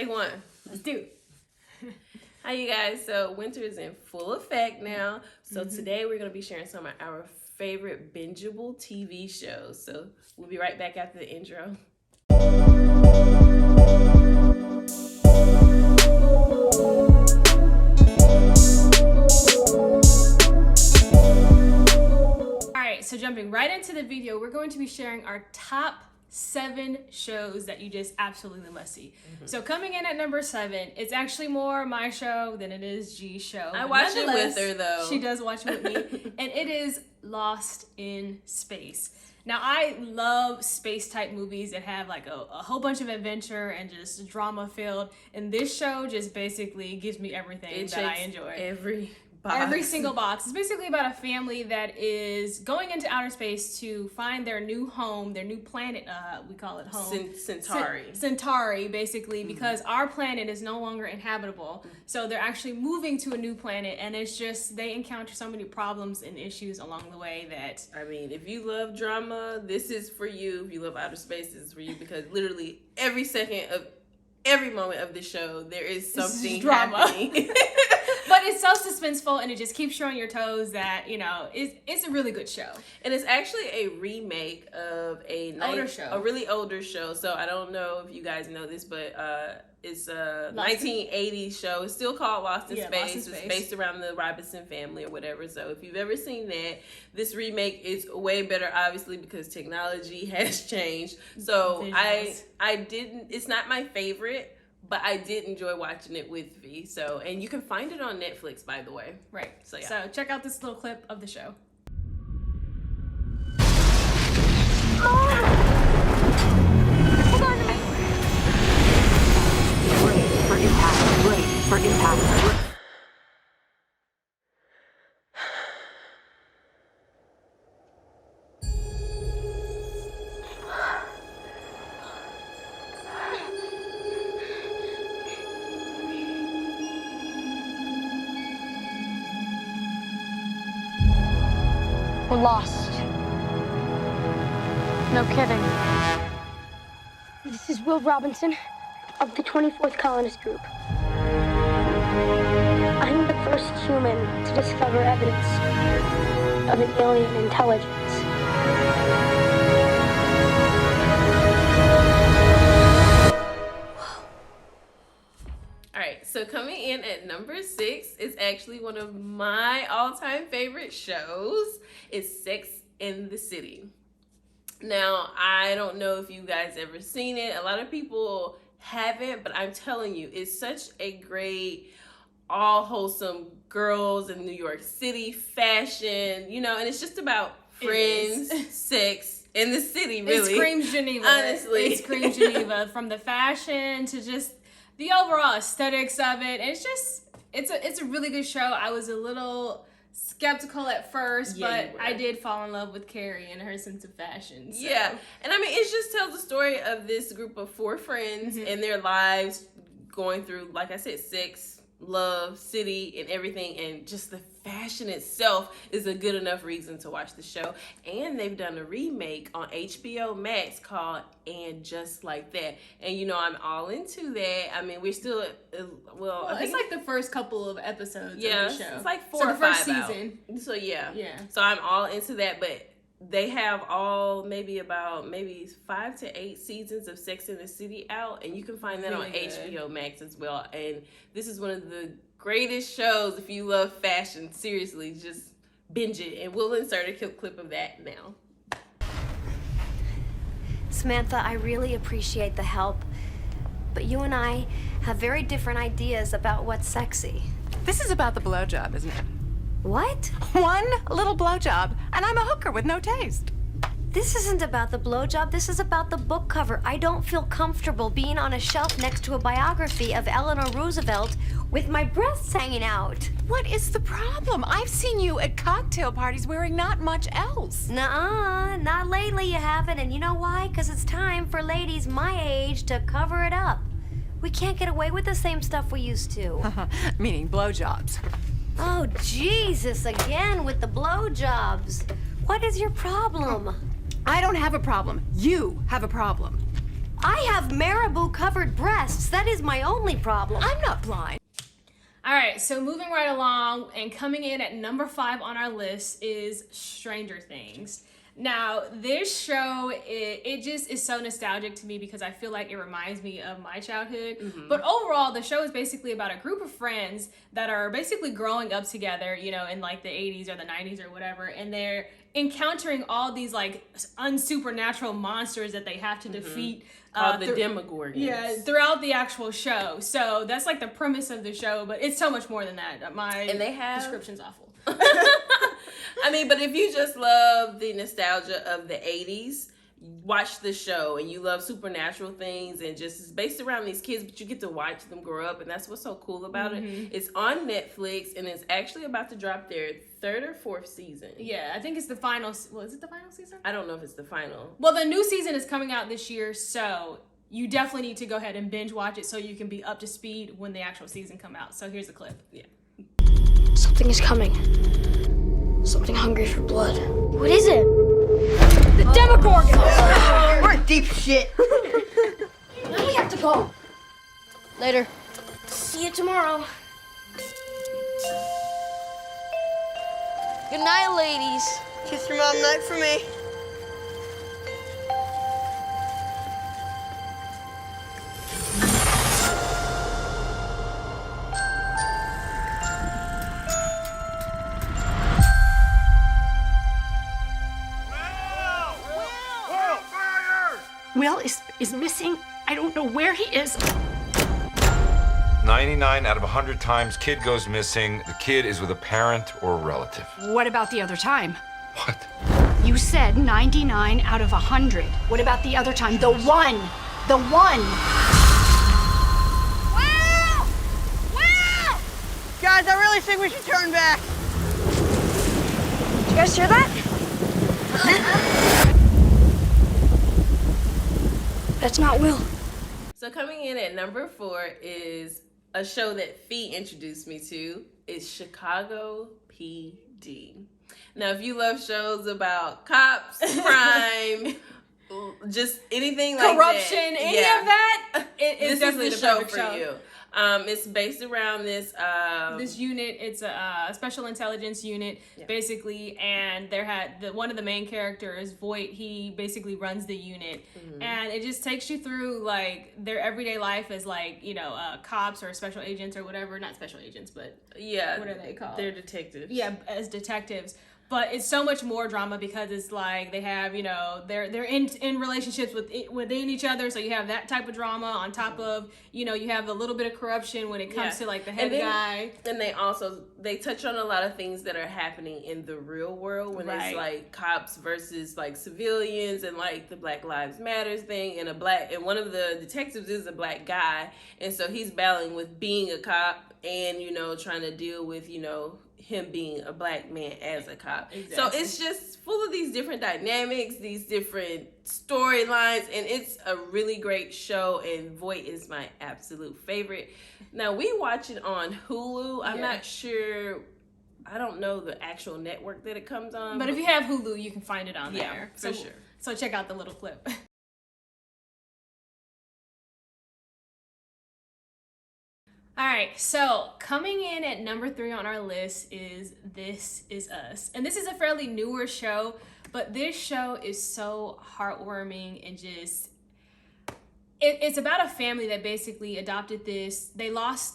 Take one. Let's do it. Hi, you guys. So winter is in full effect now. So today we're going to be sharing some of our favorite bingeable TV shows. So we'll be right back after the intro. Alright, so jumping right into the video, we're going to be sharing our top 7 shows that you just absolutely must see. So coming in at number 7, it's actually more my show than it is G's show. I watch it with her though. She does watch it with me. And it is Lost in Space. Now I love space type movies that have like a whole bunch of adventure and just drama filled. And this show just basically gives me everything that I enjoy. Every single box. It's basically about a family that is going into outer space to find their new home, their new planet. We call it home. Centauri. Centauri, basically, because our planet is no longer inhabitable. So they're actually moving to a new planet, and it's just they encounter so many problems and issues along the way that. I mean, if you love drama, this is for you. If you love outer space, this is for you, because literally every second of every moment of the show, there is something happening. But it's so suspenseful, and it just keeps you on your toes that, you know, it's a really good show. And it's actually a remake of a really older show. So I don't know if you guys know this, but it's a 1980s show. It's still called Lost in Space. It's based around the Robinson family or whatever. So if you've ever seen that, this remake is way better, obviously, because technology has changed. So it's not my favorite, but I did enjoy watching it with FeGe. So, and you can find it on Netflix, by the way. Right. So check out this little clip of the show. Hold on to me. Brace for impact. Brace for impact. We're lost. No kidding. This is Will Robinson of the 24th Colonist Group. I'm the first human to discover evidence of an alien intelligence. Alright, so coming in at number 6 is actually one of my all-time favorite shows. It's Sex in the City. Now, I don't know if you guys ever seen it. A lot of people haven't, but I'm telling you, it's such a great, all wholesome girls in New York City fashion, you know, and it's just about friends, sex in the city, really. It screams Geneva. Honestly. It screams Geneva, from the fashion to just the overall aesthetics of it. It's just, it's a really good show. I was a little skeptical at first, but I did fall in love with Carrie and her sense of fashion. So. Yeah, and I mean, it just tells the story of this group of 4 friends and their lives going through, like I said, sex, love, city, and everything, and just the fashion itself is a good enough reason to watch the show. And they've done a remake on HBO Max called And Just Like That, and you know, I'm all into that. I mean, we're still I think it's like the first couple of episodes of the show. It's like 4 or 5 season. So yeah, so I'm all into that. But they have all maybe 5 to 8 seasons of Sex in the City out, and you can find that on HBO Max as well. And this is one of the greatest shows if you love fashion. Seriously, just binge it, and we'll insert a clip of that now. Samantha, I really appreciate the help, but you and I have very different ideas about what's sexy. This is about the blowjob, isn't it? What? One little blowjob, and I'm a hooker with no taste. This isn't about the blowjob. This is about the book cover. I don't feel comfortable being on a shelf next to a biography of Eleanor Roosevelt with my breasts hanging out. What is the problem? I've seen you at cocktail parties wearing not much else. Nuh-uh, not lately you haven't. And you know why? Because it's time for ladies my age to cover it up. We can't get away with the same stuff we used to. Meaning blowjobs. Oh, Jesus, again with the blowjobs. What is your problem? I don't have a problem. You have a problem. I have marabou-covered breasts. That is my only problem. I'm not blind. All right, so moving right along and coming in at number 5 on our list is Stranger Things. Now, this show, it just is so nostalgic to me because I feel like it reminds me of my childhood. Mm-hmm. But overall, the show is basically about a group of friends that are basically growing up together, you know, in like the 80s or the 90s or whatever. And they're encountering all these like unsupernatural monsters that they have to defeat. Called the Demogorgons. Yeah, throughout the actual show. So that's like the premise of the show, but it's so much more than that. My description's awful. I mean, but if you just love the nostalgia of the 80s, watch the show, and you love supernatural things, and just it's based around these kids, but you get to watch them grow up, and that's what's so cool about it. It's on Netflix, and it's actually about to drop their 3rd or 4th season. Yeah, I think it's the final. Well, is it the final season? I don't know if it's the final. Well, the new season is coming out this year, so you definitely need to go ahead and binge watch it so you can be up to speed when the actual season come out. So here's a clip. Yeah. Something is coming. Something hungry for blood. What is it? The Demogorgon! We're in deep shit. Now we have to go. Later. See you tomorrow. Good night, ladies. Kiss your mom night for me. Will is missing. I don't know where he is. 99 out of 100 times, kid goes missing. The kid is with a parent or a relative. What about the other time? What? You said 99 out of 100. What about the other time? The one! The one! Wow! Wow! Guys, I really think we should turn back. You guys hear that? That's not Will. So coming in at number 4 is a show that FeGe introduced me to. It's Chicago PD. Now, if you love shows about cops, crime, just anything like corruption, that, any of that, this definitely is the show for you. It's based around this unit. It's a special intelligence unit, basically, and one of the main characters, Voight. He basically runs the unit, and it just takes you through like their everyday life as like cops or special agents or whatever. Not special agents, but what are they called? They're detectives. Yeah, as detectives. But it's so much more drama because it's like they have, they're in relationships within each other. So you have that type of drama on top of, you have a little bit of corruption when it comes to like the head guy. And they touch on a lot of things that are happening in the real world when it's like cops versus like civilians and like the Black Lives Matters thing, and one of the detectives is a black guy, and so he's battling with being a cop and trying to deal with him being a black man as a cop. Exactly. So it's just full of these different dynamics, these different storylines, and it's a really great show, and Voight is my absolute favorite. Now, we watch it on Hulu. I'm not sure, I don't know the actual network that it comes on. But if you have Hulu, you can find it on there. Yeah, for sure. So check out the little clip. All right, so coming in at number 3 on our list is This Is Us. And this is a fairly newer show, but this show is so heartwarming and just, it's about a family that basically adopted this. They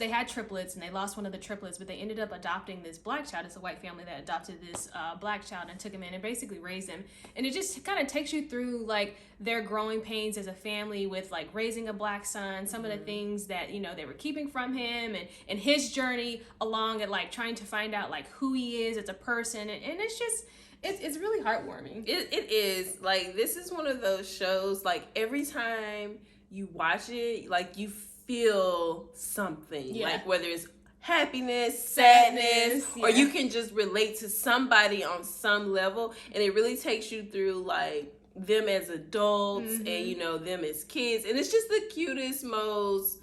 had triplets and they lost one of the triplets, but they ended up adopting this black child. It's a white family that adopted this black child and took him in and basically raised him. And it just kind of takes you through like their growing pains as a family with like raising a black son, some of the things that, they were keeping from him, and his journey along and like trying to find out like who he is as a person. And it's just, it's really heartwarming. It is. Like, this is one of those shows, like every time you watch it, like you feel something, like whether it's happiness, sadness, or you can just relate to somebody on some level, and it really takes you through like them as adults and them as kids, and it's just the cutest, most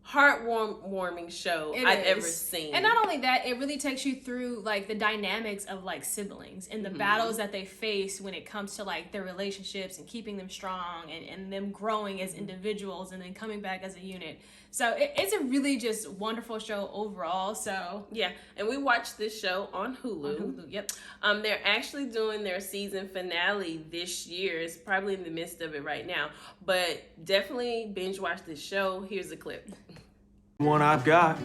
heartwarming show I've ever seen. And not only that, it really takes you through like the dynamics of like siblings and the battles that they face when it comes to like their relationships and keeping them strong and them growing as individuals and then coming back as a unit. So it's a really just wonderful show overall. So yeah, and we watched this show on Hulu. Yep. They're actually doing their season finale this year. It's probably in the midst of it right now, but definitely binge watch this show. Here's a clip. One I've got.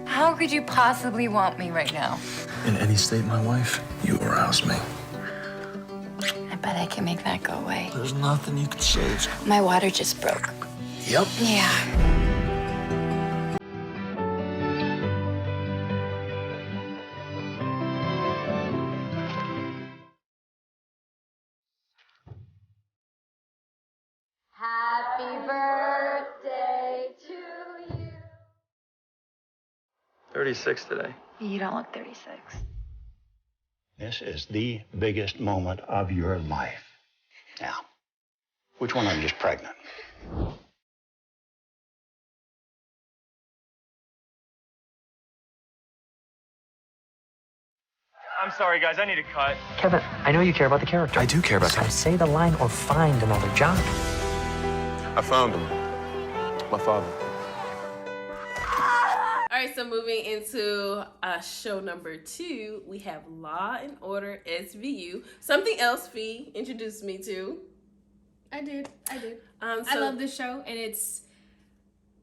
How could you possibly want me right now? In any state, my wife, you arouse me. I bet I can make that go away. There's nothing you can say. My water just broke. Yep. Yeah. Happy birthday to you. 36 today. You don't look 36. This is the biggest moment of your life. Now, which one of you is pregnant? I'm sorry, guys. I need a cut. Kevin, I know you care about the character. I do care about so say the line or find another job. I found him. My father. All right, so moving into show number 2, we have Law and Order SVU. Something else FeGe introduced me to. I did. I love this show, and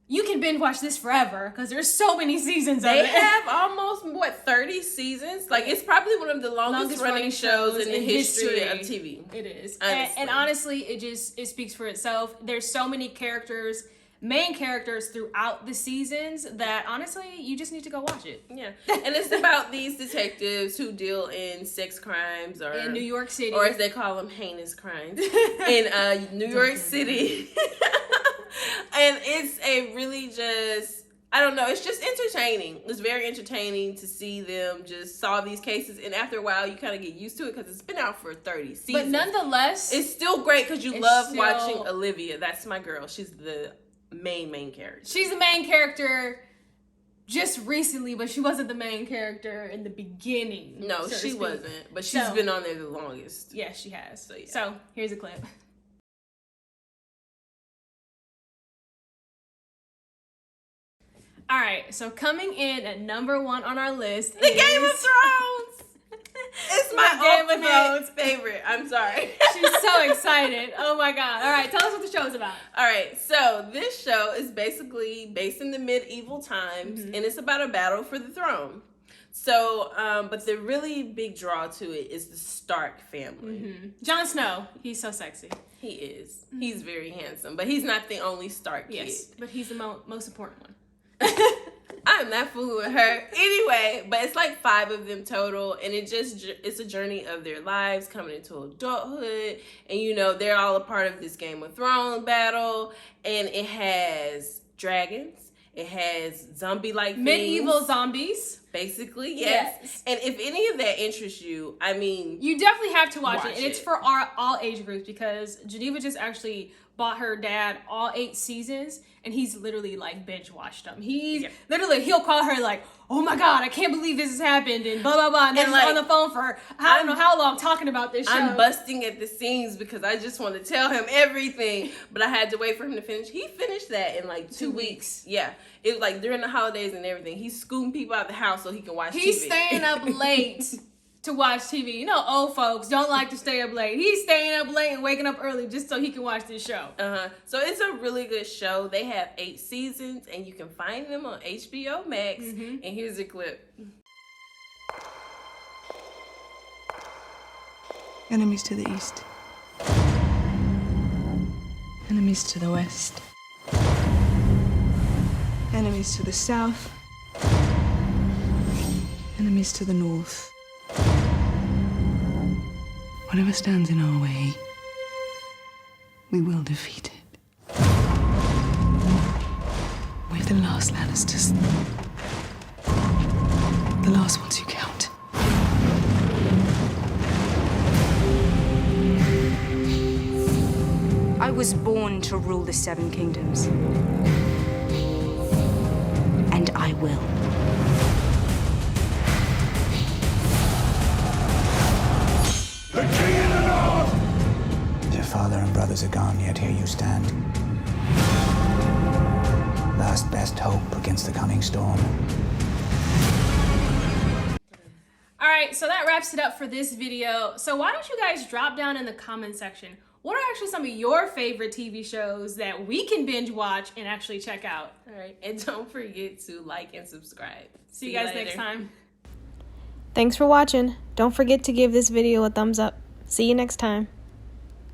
you can binge watch this forever because there's so many seasons of it. They have almost 30 seasons. Like, it's probably one of the longest running shows in the history of TV. It is, and honestly, it speaks for itself. There's so many main characters throughout the seasons that honestly you just need to go watch it. Yeah. And it's about these detectives who deal in sex crimes or in New York City, or as they call them, heinous crimes in New York City. And it's a really just, I don't know, it's just entertaining. It's very entertaining to see them just solve these cases, and after a while you kind of get used to it because it's been out for 30 seasons. But nonetheless, it's still great because you love watching Olivia. That's my girl. She's the main character. She's the main character just recently, but she wasn't the main character in the beginning. No, she wasn't, but she's been on there the longest. Yeah, she has. So here's a clip. All right, so coming in at number 1 on our list The Game of Thrones. It's my Game of Thrones favorite. I'm sorry. She's so excited. Oh my God. All right, tell us what the show is about. All right, so this show is basically based in the medieval times, and it's about a battle for the throne. So, but the really big draw to it is the Stark family. Jon Snow, he's so sexy. He is. He's very handsome, but he's not the only Stark kid. Yes, but he's the most important one. I'm not fooling with her. Anyway, but it's like 5 of them total, and it's a journey of their lives coming into adulthood, and they're all a part of this Game of Thrones battle, and it has dragons. It has zombie-like medieval things, zombies. Basically, yes. And if any of that interests you, I mean, you definitely have to watch it. And it's for all age groups because Geneva just actually bought her dad all 8 seasons, and he's literally like binge watched them. He'll call her like, "Oh my God, I can't believe this has happened," and blah blah blah. And then like, on the phone for I don't know how long talking about this show. I'm busting at the seams because I just want to tell him everything, but I had to wait for him to finish. He finished that in like 2 weeks. Yeah, it was like during the holidays and everything. He's scooting people out the house so he can watch TV. He's staying up late to watch TV. Old folks don't like to stay up late. He's staying up late and waking up early just so he can watch this show. So it's a really good show. They have 8 seasons, and you can find them on HBO Max. And here's a clip. Enemies to the east. Enemies to the west. Enemies to the south. Enemies to the north. Whatever stands in our way, we will defeat it. We're the last Lannisters. The last ones who count. I was born to rule the 7 kingdoms. and I will. The king in the north! Your father and brothers are gone, yet here you stand. Last best hope against the coming storm. All right, so that wraps it up for this video. So why don't you guys drop down in the comment section, what are actually some of your favorite TV shows that we can binge watch and actually check out? All right, and don't forget to like and subscribe. See you guys next time. Thanks for watching. Don't forget to give this video a thumbs up. See you next time.